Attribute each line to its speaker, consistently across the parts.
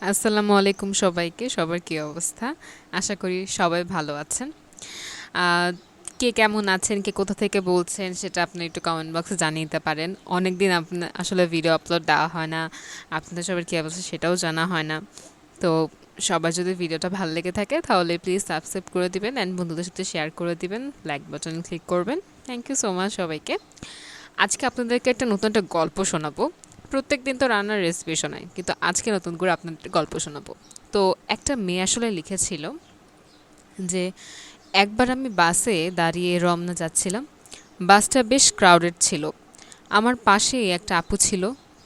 Speaker 1: আসসালামু আলাইকুম সবাইকে। সবার কী অবস্থা? আশা করি সবাই ভালো আছেন। আ কে কেমন আছেন, কে কোথা থেকে বলছেন সেটা আপনি একটু কমেন্ট বক্সে জানিয়ে দিতে পারেন। অনেকদিন আসলে ভিডিও আপলোড দেওয়া হয় না। আপনাদের সবার কী অবস্থা সেটাও জানা হয় না। তো সবার যদি ভিডিওটা ভালো লেগে থাকে তাহলে প্লিজ সাবস্ক্রাইব করে দিবেন অ্যান্ড বন্ধুদের সাথে শেয়ার করে দিবেন। লাইক বাটন ক্লিক করবেন। থ্যাংক ইউ সো মাচ সবাইকে। আজকে আপনাদেরকে নতুন একটা গল্প শোনাবো। প্রত্যেকদিন তো রান্নার রেসিপি শোনাই, কিন্তু আজকে নতুন করে আপনাদের গল্প শোনাবো। তো একটা মেয়ে আসলে লিখেছিল যে একবার আমি বাসে দাঁড়িয়ে রমনা যাচ্ছিলাম। বাসটা বেশ ক্রাউডেড ছিল। আমার পাশেই একটা আপু ছিল।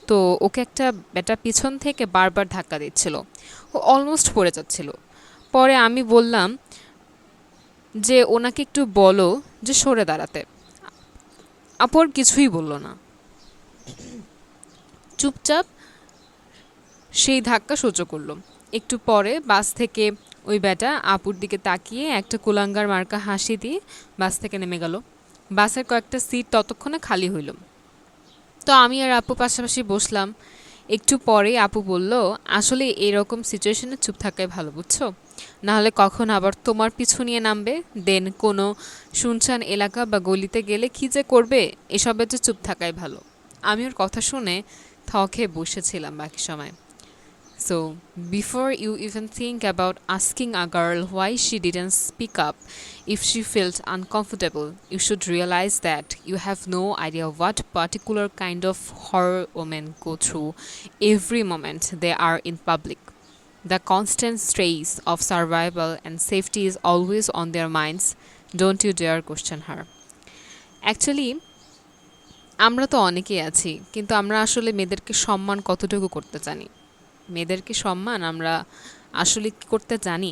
Speaker 1: তো ওকে একটা বেটা পিছন থেকে বারবার ধাক্কা দিচ্ছিল। ও অলমোস্ট পড়ে যাচ্ছিল। পরে আমি বললাম যে ওনাকে একটু বলো যে সরে দাঁড়াতে। আপু আর কিছুই বলল না, চুপচাপ সেই ধাক্কা সহ্য করলো। একটু পরে বাস থেকে ওই বেটা আপুর দিকে তাকিয়ে একটা কুলাঙ্গার মার্কা হাসি দিয়ে বাস থেকে নেমে গেল। বাসের কয়েকটা সিট ততক্ষণে খালি হইল। তো আমি আর আপু পাশাপাশি বসলাম। একটু পরেই আপু বলল, আসলে এরকম সিচুয়েশনে চুপ থাকাই ভালো, বুঝছো? নাহলে কখন আবার তোমার পিছু নিয়ে নামবে। দেন কোনো শুনশান এলাকা বা গলিতে গেলে কী যে করবে, এসবের যে চুপ থাকাই ভালো। আমি ওর কথা শুনে থ খেয়ে বসেছিলাম বাকি সময়। So, before you even think about asking a girl why she didn't speak up if she felt uncomfortable, you should realize that you have no idea what particular kind of horror women go through every moment they are in public. The constant stress of survival and safety is always on their minds. Don't you dare question her. Actually, আমরা তো অনেকেই আছি, কিন্তু আমরা আসলে মেয়েদেরকে সম্মান কতটুকু করতে জানি? মেয়েদেরকে সম্মান আমরা আসলে কি করতে জানি?